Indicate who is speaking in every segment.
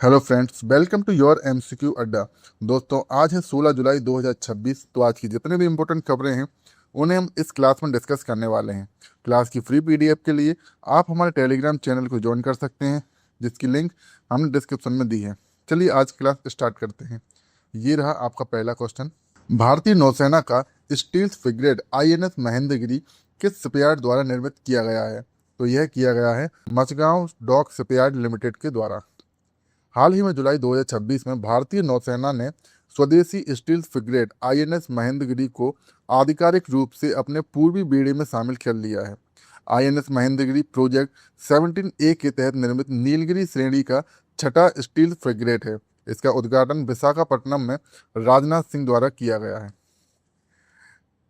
Speaker 1: Hello friends, welcome to your MCQ Adda. दोस्तों, आज है 16 जुलाई 2026। तो आज की जितने भी इम्पोर्टेंट खबरें हैं उन्हें हम इस क्लास में डिस्कस करने वाले हैं। क्लास की फ्री पीडीएफ के लिए आप हमारे टेलीग्राम चैनल को ज्वाइन कर सकते हैं, जिसकी लिंक हमने डिस्क्रिप्शन में दी है। चलिए आज क्लास स्टार्ट करते हैं। ये रहा आपका पहला क्वेश्चन। भारतीय नौसेना का स्टील्थ फ्रिगेट आईएनएस महेंद्रगिरी किस शिपयार्ड द्वारा निर्मित किया गया है? तो यह किया गया है मचगांव डॉक शिपयार्ड लिमिटेड के द्वारा। हाल ही में जुलाई 2026 में भारतीय नौसेना ने स्वदेशी स्टील्थ फ्रिगेट आईएनएस महेंद्रगिरी को आधिकारिक रूप से अपने पूर्वी बेड़े में शामिल कर लिया है। आईएनएस महेंद्रगिरी प्रोजेक्ट 17A के तहत निर्मित नीलगिरी श्रेणी का छठा स्टील्थ फ्रिगेट है। इसका उद्घाटन विशाखापट्टनम में राजनाथ सिंह द्वारा किया गया है।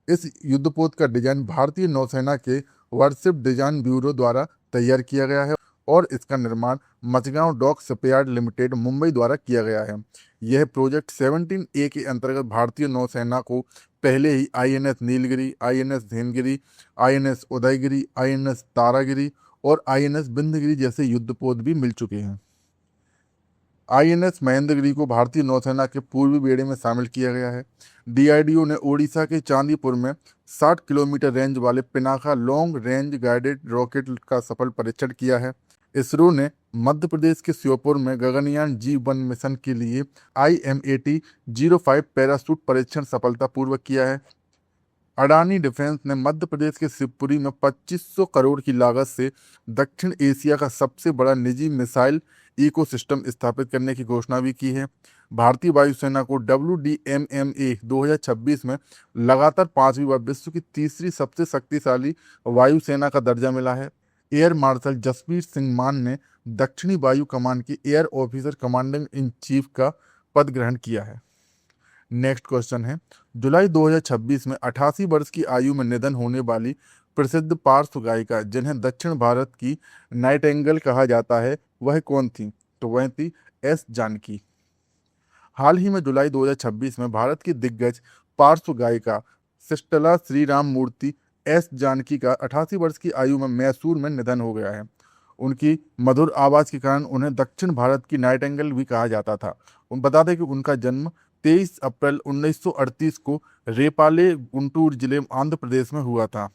Speaker 1: इस युद्धपोत का डिजाइन भारतीय नौसेना के वारशिप डिजाइन ब्यूरो द्वारा तैयार किया गया है और इसका निर्माण मचगांव डॉक शिपयार्ड लिमिटेड मुंबई द्वारा किया गया है। यह प्रोजेक्ट 17A के अंतर्गत भारतीय नौसेना को पहले ही INS Nilgiri, INS Dhanagiri, INS Udaygiri, INS Taragiri और आईएनएस बिंदगिरी जैसे युद्धपोत भी मिल चुके हैं। आईएनएस महेंद्रगिरी को भारतीय नौसेना के पूर्वी बेड़े में शामिल किया गया है। डीआरडीओ ने ओडिशा के चांदीपुर में 60 किलोमीटर रेंज वाले Pinaka long range guided rocket का सफल परीक्षण किया है। इसरो ने मध्य प्रदेश के श्योपुर में गगनयान G1 मिशन के लिए IMAT-05 पैराशूट परीक्षण सफलतापूर्वक किया है। अडानी डिफेंस ने मध्य प्रदेश के शिवपुरी में 2500 करोड़ की लागत से दक्षिण एशिया का सबसे बड़ा निजी मिसाइल इकोसिस्टम स्थापित करने की घोषणा भी की है। भारतीय वायुसेना को WDMMA 2026 में लगातार 5वीं बार विश्व की तीसरी सबसे शक्तिशाली वायुसेना का दर्जा मिला है। एयर मार्शल जसबीर सिंह मान ने दक्षिणी वायु कमान के air officer commanding in chief का पद ग्रहण किया है। नेक्स्ट क्वेश्चन है, जुलाई 2026 में 88 वर्ष की आयु में निधन होने वाली प्रसिद्ध पार्श्व गायिका जिन्हें दक्षिण भारत की नाइटिंगेल कहा जाता है, वह कौन थी? तो वह थी एस जानकी। हाल ही में जुलाई 2026 में भारत की दिग्गज पार्श्व गायिका सिस्टला श्रीराम मूर्ति एस जानकी का 88 वर्ष की आयु में मैसूर में निधन हो गया है। उनकी मधुर आवाज़ के कारण उन्हें दक्षिण भारत की नाइटिंगेल भी कहा जाता था। बता दें कि उनका जन्म 23 अप्रैल 1938 को रेपाले गुंटूर जिले आंध्र प्रदेश में हुआ था।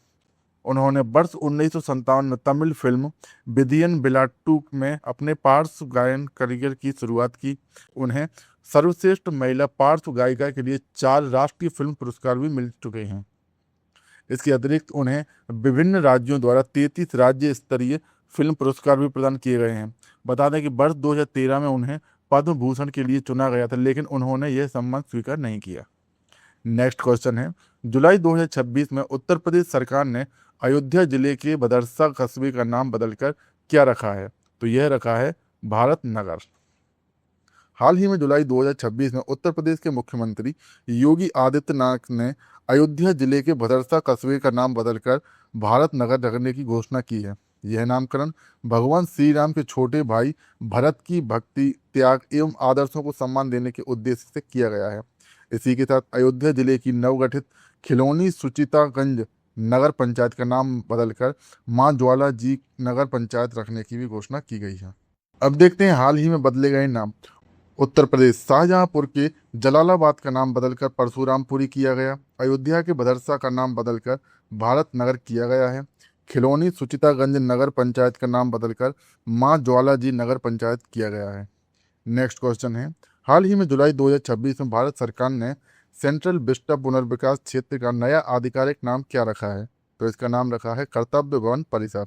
Speaker 1: उन्होंने वर्ष 1957 में तमिल फिल्म विधियन विलाट्टू में अपने पार्श्व गायन करियर की शुरुआत की। उन्हें सर्वश्रेष्ठ महिला पार्श्व गायिका के लिए 4 राष्ट्रीय फिल्म पुरस्कार भी मिल चुके हैं। इसके अतिरिक्त उन्हें विभिन्न राज्यों द्वारा 33 राज्य स्तरीय फिल्म पुरस्कार भी प्रदान किए गए हैं। बता दें कि वर्ष 2013 में उन्हें पद्म भूषण के लिए चुना गया था, लेकिन उन्होंने यह सम्मान स्वीकार नहीं किया। नेक्स्ट क्वेश्चन है, जुलाई 2026 में उत्तर प्रदेश सरकार ने अयोध्या जिले के बदरसा कस्बे का नाम बदलकर क्या रखा है? तो यह रखा है भारत नगर। हाल ही में जुलाई 2026 में उत्तर प्रदेश के मुख्यमंत्री योगी आदित्यनाथ ने अयोध्या जिले के बदरसा कस्बे का नाम बदलकर भारत नगर रखने की घोषणा की है। यह नामकरण भगवान श्री राम के छोटे भाई भरत की भक्ति, त्याग एवं आदर्शों को सम्मान देने के उद्देश्य से किया गया है। इसी के साथ अयोध्या जिले की नवगठित खिलौनी सुचितागंज नगर पंचायत का नाम बदलकर मां ज्वाला जी नगर पंचायत रखने की भी घोषणा की गई है। अब देखते हैं हाल ही में बदले गए नाम। उत्तर प्रदेश शाहजहांपुर के जलालाबाद का नाम बदलकर परशुरामपुरी किया गया। अयोध्या के बदरसा का नाम बदलकर भारत नगर किया गया है। खिलौनी सुचितागंज नगर पंचायत का नाम बदलकर मां ज्वाला जी नगर पंचायत किया गया है। नेक्स्ट क्वेश्चन है, हाल ही में जुलाई 2026 में भारत सरकार ने सेंट्रल विस्टा पुनर्विकास क्षेत्र का नया आधिकारिक नाम क्या रखा है? तो इसका नाम रखा है कर्तव्य भवन परिसर।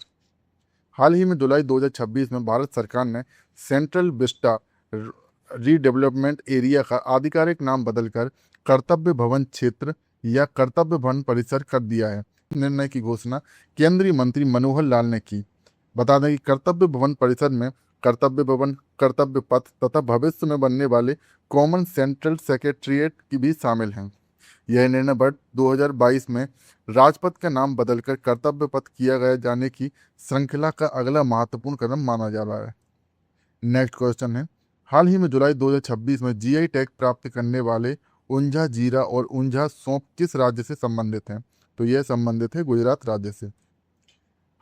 Speaker 1: हाल ही में जुलाई 2026 में भारत सरकार ने सेंट्रल विस्टा रीडेवलपमेंट एरिया का आधिकारिक नाम बदलकर कर्तव्य भवन क्षेत्र या कर्तव्य भवन परिसर कर दिया है। निर्णय की घोषणा केंद्रीय मंत्री मनोहर लाल ने की। बता दें कि कर्तव्य भवन परिसर में कर्तव्य भवन, कर्तव्य पथ तथा भविष्य में बनने वाले कॉमन सेंट्रल सेक्रेटरिएट की भी शामिल हैं। यह निर्णय वर्ष 2022 में राजपथ का नाम बदलकर कर्तव्य पथ किया गया जाने की श्रृंखला का अगला महत्वपूर्ण कदम माना जा रहा है। नेक्स्ट क्वेश्चन है, हाल ही में जुलाई 2026 में जीआई टैग प्राप्त करने वाले ऊंझा जीरा और ऊंझा सौंफ किस राज्य से संबंधित हैं? तो यह संबंधित है गुजरात राज्य से।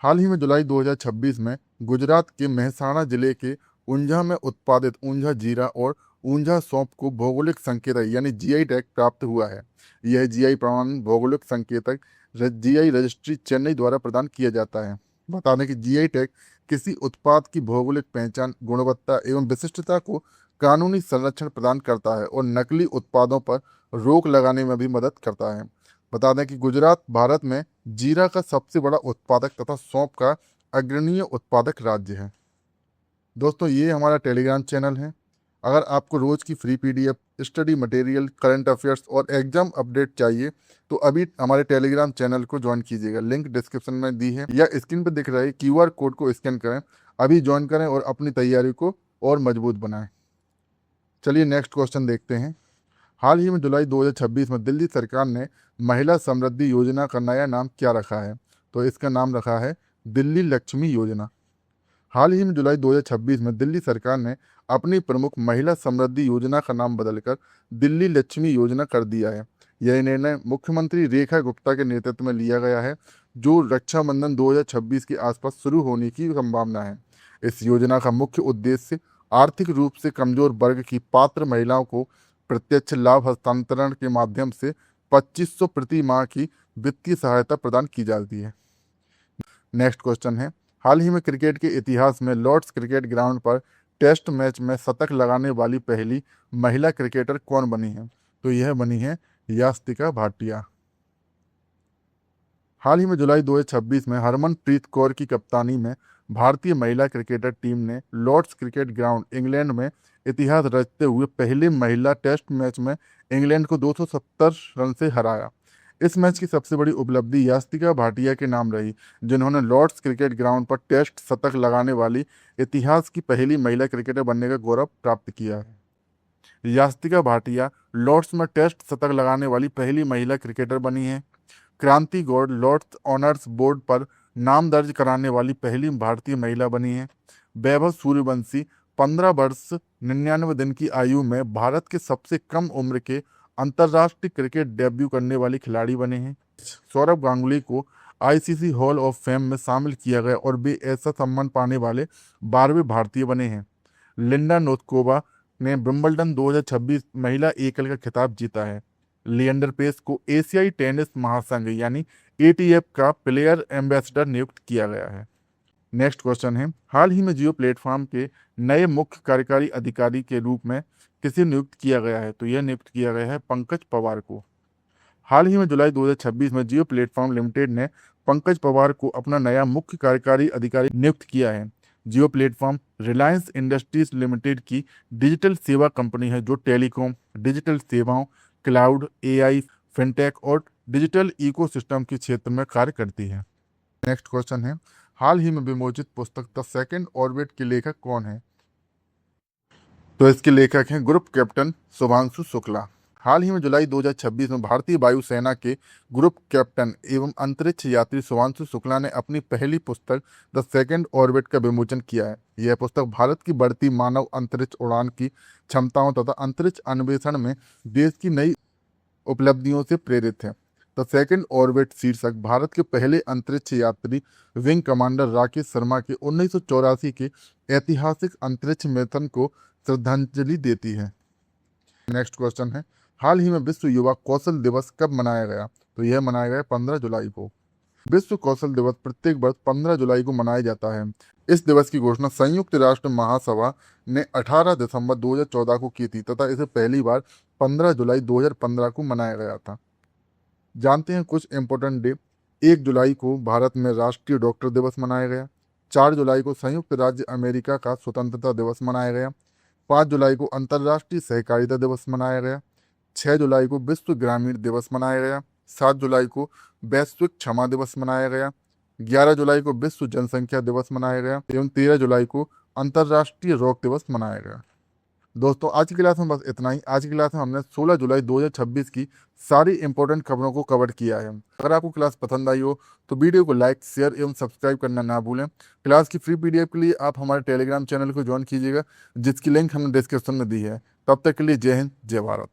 Speaker 1: हाल ही में जुलाई 2026 में गुजरात के मेहसाणा जिले के ऊंझा में उत्पादित ऊंझा जीरा और ऊंझा सौंफ को भौगोलिक संकेतक यानी जीआई टैग प्राप्त हुआ है। यह जीआई प्रमाणन भौगोलिक संकेतक जीआई रजिस्ट्री चेन्नई द्वारा प्रदान किया जाता है। बता दें कि जीआई टैग किसी उत्पाद की भौगोलिक पहचान, गुणवत्ता एवं विशिष्टता को कानूनी संरक्षण प्रदान करता है और नकली उत्पादों पर रोक लगाने में भी मदद करता है। बता दें कि गुजरात भारत में जीरा का सबसे बड़ा उत्पादक तथा सौंफ का अग्रणीय उत्पादक राज्य है। दोस्तों, ये हमारा टेलीग्राम चैनल है। अगर आपको रोज़ की free PDF, study material, current affairs और एग्जाम अपडेट चाहिए तो अभी हमारे टेलीग्राम चैनल को ज्वाइन कीजिएगा। लिंक डिस्क्रिप्शन में दी है या स्क्रीन पर दिख रहे क्यूआर कोड को स्कैन करें, अभी ज्वाइन करें और अपनी तैयारी को और मजबूत बनाएं। चलिए नेक्स्ट क्वेश्चन देखते हैं। हाल ही में जुलाई 2026 में दिल्ली सरकार ने महिला समृद्धि योजना का नया नाम क्या रखा है? तो इसका नाम रखा है दिल्ली लक्ष्मी योजना। हाल ही में जुलाई 2026 में दिल्ली सरकार ने अपनी प्रमुख महिला समृद्धि योजना का नाम बदलकर दिल्ली लक्ष्मी योजना कर दिया है। यह निर्णय मुख्यमंत्री रेखा गुप्ता के नेतृत्व में लिया गया है, जो रक्षाबंधन 2026 के आसपास शुरू होने की संभावना है। इस योजना का मुख्य उद्देश्य आर्थिक रूप से कमजोर वर्ग की पात्र महिलाओं को प्रत्यक्ष लाभ हस्तांतरण के माध्यम से 2500 प्रति माह की वित्तीय सहायता प्रदान की जाती है। नेक्स्ट क्वेश्चन है, हाल ही में क्रिकेट के इतिहास में लॉर्ड्स क्रिकेट ग्राउंड पर टेस्ट मैच में शतक लगाने वाली पहली महिला क्रिकेटर कौन बनी है? तो यह बनी है यास्तिका भाटिया। हाल ही में जुलाई 2026 में हरमनप्रीत कौर की कप्तानी में भारतीय महिला क्रिकेटर टीम ने लॉर्ड्स क्रिकेट ग्राउंड इंग्लैंड में इतिहास रचते हुए पहले महिला टेस्ट मैच में इंग्लैंड को 270 रन से हराया। इस मैच की सबसे बड़ी उपलब्धि यास्तिका भाटिया के नाम रही, जिन्होंने लॉर्ड्स क्रिकेट ग्राउंड पर टेस्ट शतक लगाने वाली इतिहास की पहली महिला क्रिकेटर बनने का गौरव प्राप्त किया है। यास्तिका भाटिया लॉर्ड्स में टेस्ट शतक लगाने वाली पहली महिला क्रिकेटर बनी है। क्रांति गौड़ लॉर्ड्स ऑनर्स बोर्ड पर नाम दर्ज कराने वाली पहली भारतीय महिला बनी है। वैभव सूर्यवंशी 15 वर्ष 99 दिन की आयु में भारत के सबसे कम उम्र के अंतर्राष्ट्रीय क्रिकेट डेब्यू करने वाली खिलाड़ी बने हैं। सौरभ गांगुली को आईसीसी हॉल ऑफ फेम में शामिल किया गया और वे ऐसा सम्मान पाने वाले 12वें भारतीय बने हैं। लिंडा नोस्कोवा ने विंबलडन 2026 महिला एकल का खिताब जीता है। लिएंडर पेस को एशियाई टेनिस महासंघ यानी एटीएफ का प्लेयर एम्बेसडर नियुक्त किया गया है। नेक्स्ट क्वेश्चन है, हाल ही में जियो प्लेटफॉर्म के नए मुख्य कार्यकारी अधिकारी के रूप में किसे नियुक्त किया गया है? तो यह नियुक्त किया गया है पंकज पवार को। हाल ही में जुलाई 2026 में जियो प्लेटफॉर्म लिमिटेड ने पंकज पवार को अपना नया मुख्य कार्यकारी अधिकारी नियुक्त किया है। जियो प्लेटफॉर्म रिलायंस इंडस्ट्रीज लिमिटेड की डिजिटल सेवा कंपनी है, जो टेलीकॉम, डिजिटल सेवाओं, क्लाउड, एआई, फिनटेक और डिजिटल इकोसिस्टम के क्षेत्र में कार्य करती है। नेक्स्ट क्वेश्चन है, हाल ही में विमोचित पुस्तक द सेकंड ऑर्बिट के लेखक कौन है? तो इसके लेखक हैं ग्रुप कैप्टन शुभांशु शुक्ला। हाल ही में जुलाई 2026 में भारतीय वायुसेना के ग्रुप कैप्टन एवं अंतरिक्ष यात्री शुभांशु शुक्ला ने अपनी पहली पुस्तक द सेकंड ऑर्बिट का विमोचन किया है। यह पुस्तक भारत की बढ़ती मानव अंतरिक्ष उड़ान की क्षमताओं तथा अंतरिक्ष अन्वेषण में देश की नई उपलब्धियों से प्रेरित है। द सेकंड ऑर्बिट शीर्षक भारत के पहले अंतरिक्ष यात्री विंग कमांडर राकेश शर्मा के 1984 के ऐतिहासिक अंतरिक्ष मिशन को श्रद्धांजलि देती है। नेक्स्ट क्वेश्चन है, हाल ही में विश्व युवा कौशल दिवस कब मनाया गया? तो यह मनाया गया 15 जुलाई को। विश्व कौशल दिवस प्रत्येक वर्ष 15 जुलाई को मनाया जाता है। इस दिवस की घोषणा संयुक्त राष्ट्र महासभा ने 18 दिसंबर 2014 को की थी तथा इसे पहली बार 15 जुलाई 2015 को मनाया गया था। जानते हैं कुछ इंपॉर्टेंट डे। 1 जुलाई को भारत में राष्ट्रीय डॉक्टर दिवस मनाया गया। 4 जुलाई को संयुक्त राज्य अमेरिका का स्वतंत्रता दिवस मनाया गया। 5 जुलाई को अंतर्राष्ट्रीय सहकारिता दिवस मनाया गया। 6 जुलाई को विश्व ग्रामीण दिवस मनाया गया। 7 जुलाई को वैश्विक क्षमा दिवस मनाया गया। 11 जुलाई को विश्व जनसंख्या दिवस मनाया गया एवं 13 जुलाई को अंतर्राष्ट्रीय रॉक दिवस मनाया गया। दोस्तों, आज की क्लास में बस इतना ही। आज की क्लास में हमने 16 जुलाई 2026 की सारी इंपॉर्टेंट खबरों को कवर किया है। अगर आपको क्लास पसंद आई हो तो वीडियो को लाइक, शेयर एवं सब्सक्राइब करना ना भूलें। क्लास की फ्री पीडीएफ के लिए आप हमारे टेलीग्राम चैनल को ज्वाइन कीजिएगा, जिसकी लिंक हमने डिस्क्रिप्शन में दी है। तब तक के लिए जय हिंद, जय भारत।